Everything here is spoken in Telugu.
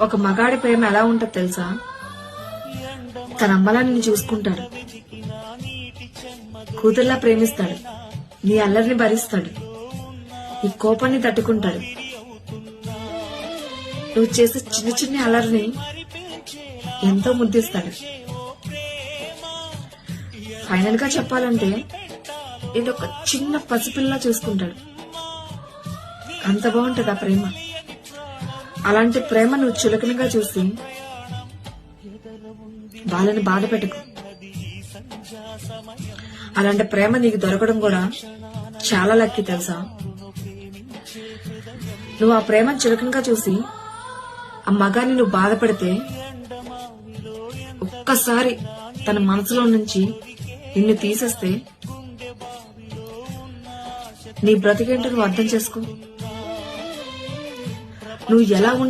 ఒక మగాడి ప్రేమ ఎలా ఉంటది తెలుసా? తన అమ్మలా నిన్ను చూసుకుంటాడు, కూతుర్లా ప్రేమిస్తాడు, నీ అల్లరిని భరిస్తాడు, నీ కోపాన్ని తట్టుకుంటాడు, నువ్వు చేసే చిన్న చిన్న అల్లరిని ఎంతో ముద్దిస్తాడు. ఫైనల్ గా చెప్పాలంటే ఇది ఒక చిన్న పసిపిల్ల చూసుకుంటాడు. అంత బాగుంటది ఆ ప్రేమ. అలాంటి ప్రేమ నువ్వు చులకనగా చూసి వాళ్ళని బాధ పెట్టుకు. అలాంటి ప్రేమ నీకు దొరకడం కూడా చాలా లక్కీ తెలుసా? నువ్వు ఆ ప్రేమను చులకనగా చూసి ఆ మగాన్ని నువ్వు బాధ పెడితే ఒక్కసారి తన మనసులో నుంచి నిన్ను తీసేస్తే నీ బ్రతికేంటో నువ్వు అర్థం చేసుకో. నువ్వు ఎలా ఉంటావు